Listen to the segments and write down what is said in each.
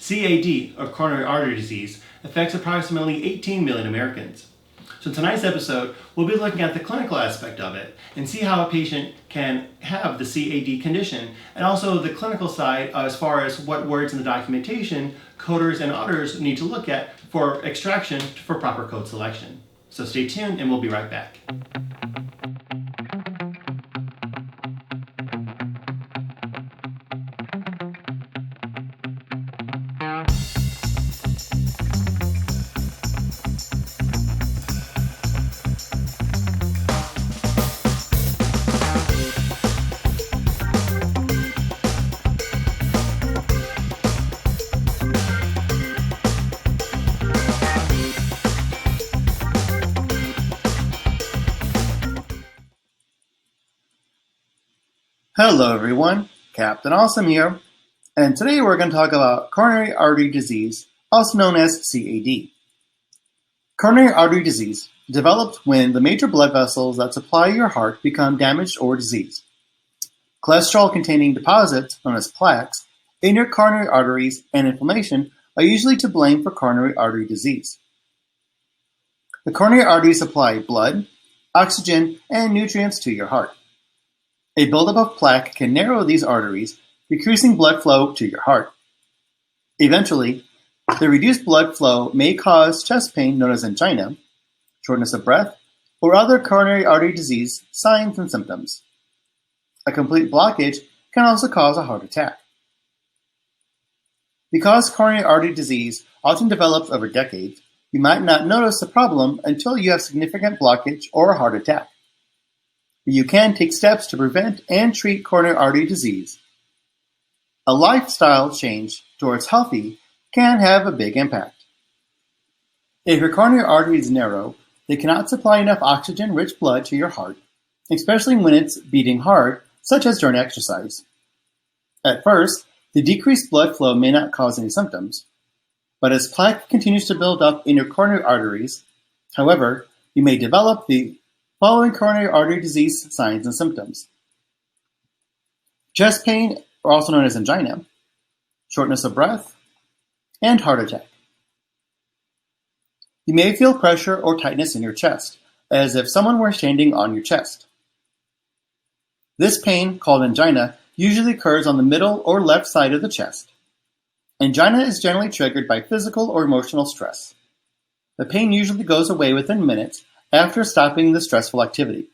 CAD, or coronary artery disease, affects approximately 18 million Americans. So in tonight's episode, we'll be looking at the clinical aspect of it and see how a patient can have the CAD condition, and also the clinical side as far as what words in the documentation coders and auditors need to look at for extraction for proper code selection. So stay tuned and we'll be right back. Hello everyone, Captain Awesome here, and today we're going to talk about coronary artery disease, also known as CAD. Coronary artery disease develops when the major blood vessels that supply your heart become damaged or diseased. Cholesterol-containing deposits, known as plaques, in your coronary arteries and inflammation are usually to blame for coronary artery disease. The coronary arteries supply blood, oxygen, and nutrients to your heart. A buildup of plaque can narrow these arteries, decreasing blood flow to your heart. Eventually, the reduced blood flow may cause chest pain known as angina, shortness of breath, or other coronary artery disease signs and symptoms. A complete blockage can also cause a heart attack. Because coronary artery disease often develops over decades, you might not notice the problem until you have significant blockage or a heart attack. You can take steps to prevent and treat coronary artery disease. A lifestyle change towards healthy can have a big impact. If your coronary artery is narrow, they cannot supply enough oxygen-rich blood to your heart, especially when it's beating hard, such as during exercise. At first, the decreased blood flow may not cause any symptoms, but as plaque continues to build up in your coronary arteries, however, you may develop the following coronary artery disease signs and symptoms: chest pain, also known as angina, shortness of breath, and heart attack. You may feel pressure or tightness in your chest, as if someone were standing on your chest. This pain, called angina, usually occurs on the middle or left side of the chest. Angina is generally triggered by physical or emotional stress. The pain usually goes away within minutes after stopping the stressful activity.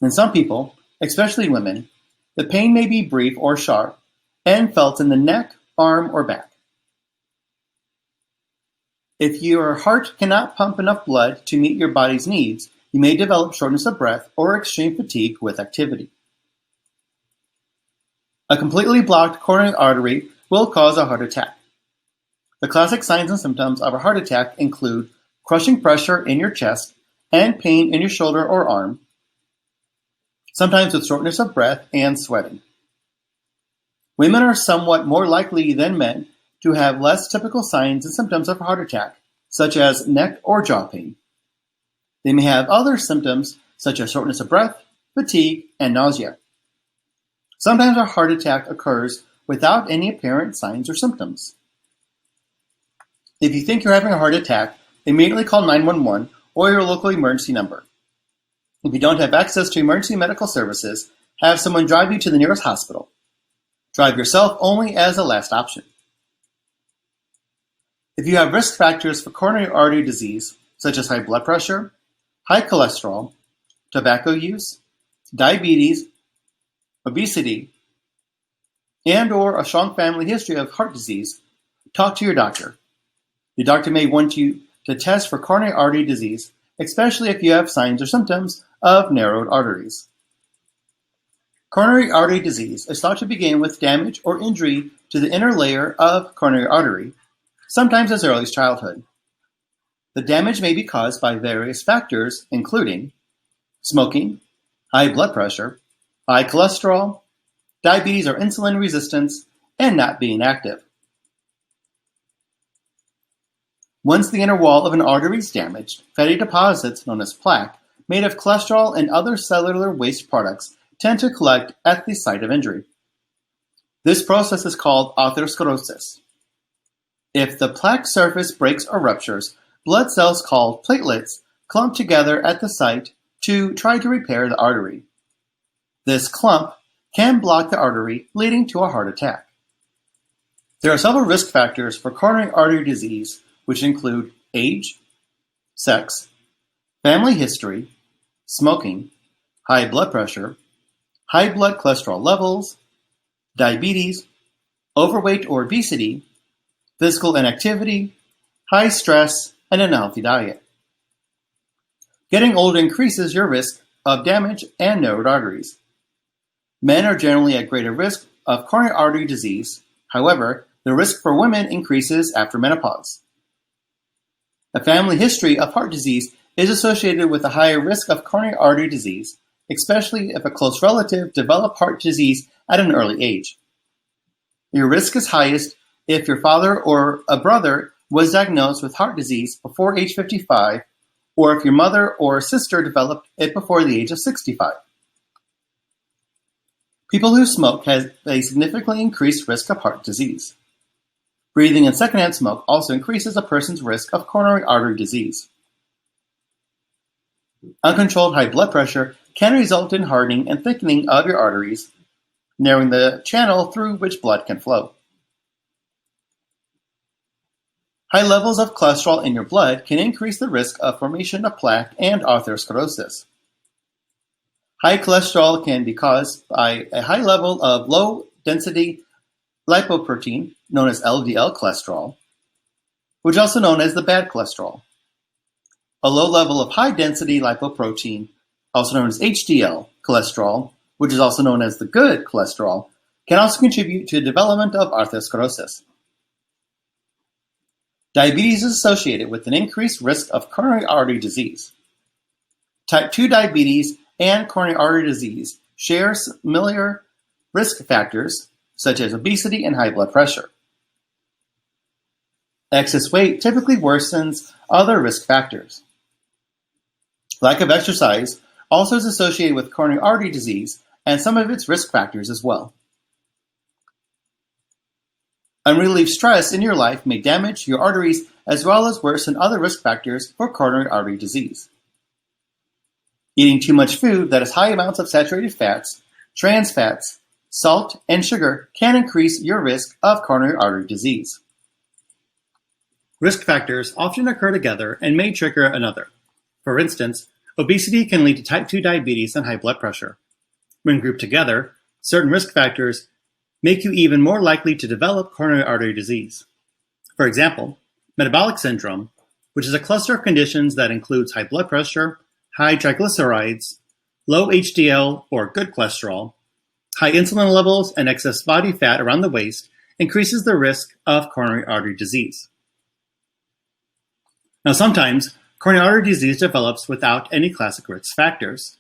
In some people, especially women, the pain may be brief or sharp and felt in the neck, arm, or back. If your heart cannot pump enough blood to meet your body's needs, you may develop shortness of breath or extreme fatigue with activity. A completely blocked coronary artery will cause a heart attack. The classic signs and symptoms of a heart attack include crushing pressure in your chest and pain in your shoulder or arm, sometimes with shortness of breath and sweating. Women are somewhat more likely than men to have less typical signs and symptoms of a heart attack, such as neck or jaw pain. They may have other symptoms such as shortness of breath, fatigue, and nausea. Sometimes a heart attack occurs without any apparent signs or symptoms. If you think you're having a heart attack, immediately call 911 or your local emergency number. If you don't have access to emergency medical services, have someone drive you to the nearest hospital. Drive yourself only as a last option. If you have risk factors for coronary artery disease, such as high blood pressure, high cholesterol, tobacco use, diabetes, obesity, and/or a strong family history of heart disease, talk to your doctor. Your doctor may want you to test for coronary artery disease, especially if you have signs or symptoms of narrowed arteries. Coronary artery disease is thought to begin with damage or injury to the inner layer of coronary artery, sometimes as early as childhood. The damage may be caused by various factors, including smoking, high blood pressure, high cholesterol, diabetes or insulin resistance, and not being active. Once the inner wall of an artery is damaged, fatty deposits, known as plaque, made of cholesterol and other cellular waste products, tend to collect at the site of injury. This process is called atherosclerosis. If the plaque surface breaks or ruptures, blood cells called platelets clump together at the site to try to repair the artery. This clump can block the artery, leading to a heart attack. There are several risk factors for coronary artery disease, which include age, sex, family history, smoking, high blood pressure, high blood cholesterol levels, diabetes, overweight or obesity, physical inactivity, high stress, and an unhealthy diet. Getting older increases your risk of damage and narrowed arteries. Men are generally at greater risk of coronary artery disease. However, the risk for women increases after menopause. A family history of heart disease is associated with a higher risk of coronary artery disease, especially if a close relative developed heart disease at an early age. Your risk is highest if your father or a brother was diagnosed with heart disease before age 55, or if your mother or sister developed it before the age of 65. People who smoke have a significantly increased risk of heart disease. Breathing in secondhand smoke also increases a person's risk of coronary artery disease. Uncontrolled high blood pressure can result in hardening and thickening of your arteries, narrowing the channel through which blood can flow. High levels of cholesterol in your blood can increase the risk of formation of plaque and atherosclerosis. High cholesterol can be caused by a high level of low-density lipoprotein, known as LDL cholesterol, which is also known as the bad cholesterol. A low level of high-density lipoprotein, also known as HDL cholesterol, which is also known as the good cholesterol, can also contribute to the development of atherosclerosis. Diabetes is associated with an increased risk of coronary artery disease. Type 2 diabetes and coronary artery disease share similar risk factors such as obesity and high blood pressure. Excess weight typically worsens other risk factors. Lack of exercise also is associated with coronary artery disease and some of its risk factors as well. Unrelieved stress in your life may damage your arteries as well as worsen other risk factors for coronary artery disease. Eating too much food that has high amounts of saturated fats, trans fats, salt, and sugar can increase your risk of coronary artery disease. Risk factors often occur together and may trigger another. For instance, obesity can lead to type 2 diabetes and high blood pressure. When grouped together, certain risk factors make you even more likely to develop coronary artery disease. For example, metabolic syndrome, which is a cluster of conditions that includes high blood pressure, high triglycerides, low HDL or good cholesterol, high insulin levels, and excess body fat around the waist, increases the risk of coronary artery disease. Now, sometimes coronary artery disease develops without any classic risk factors.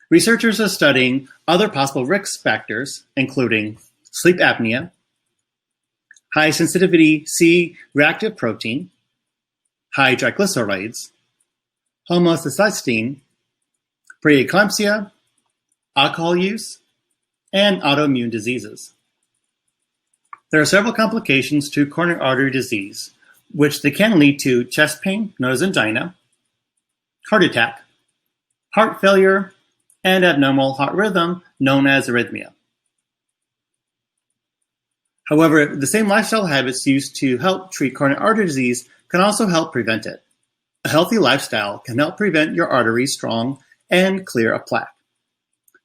Researchers are studying other possible risk factors, including sleep apnea, high sensitivity C-reactive protein, high triglycerides, homocysteine, preeclampsia, alcohol use, and autoimmune diseases. There are several complications to coronary artery disease, which they can lead to chest pain, known as angina, heart attack, heart failure, and abnormal heart rhythm, known as arrhythmia. However, the same lifestyle habits used to help treat coronary artery disease can also help prevent it. A healthy lifestyle can help prevent your arteries strong and clear of plaque.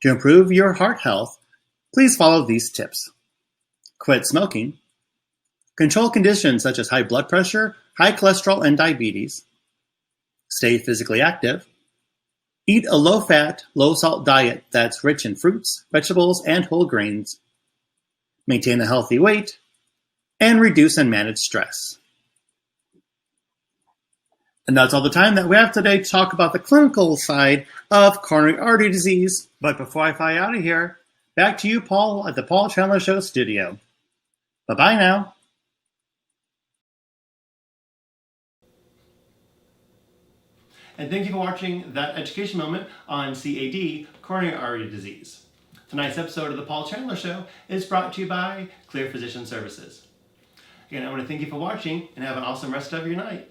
To improve your heart health, please follow these tips. Quit smoking. Control conditions such as high blood pressure, high cholesterol, and diabetes. Stay physically active. Eat a low-fat, low-salt diet that's rich in fruits, vegetables, and whole grains. Maintain a healthy weight. And reduce and manage stress. And that's all the time that we have today to talk about the clinical side of coronary artery disease. But before I fly out of here, back to you, Paul, at the Paul Chandler Show studio. Bye-bye now. And thank you for watching that education moment on CAD, coronary artery disease. Tonight's episode of the Paul Chandler Show is brought to you by Clear Physician Services. Again, I want to thank you for watching and have an awesome rest of your night.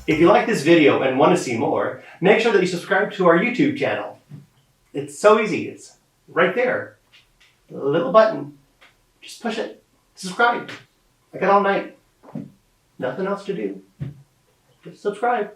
If you like this video and want to see more, make sure that you subscribe to our YouTube channel. It's so easy. It's right there. A little button. Just push it. Subscribe. I got all night. Nothing else to do. Just subscribe.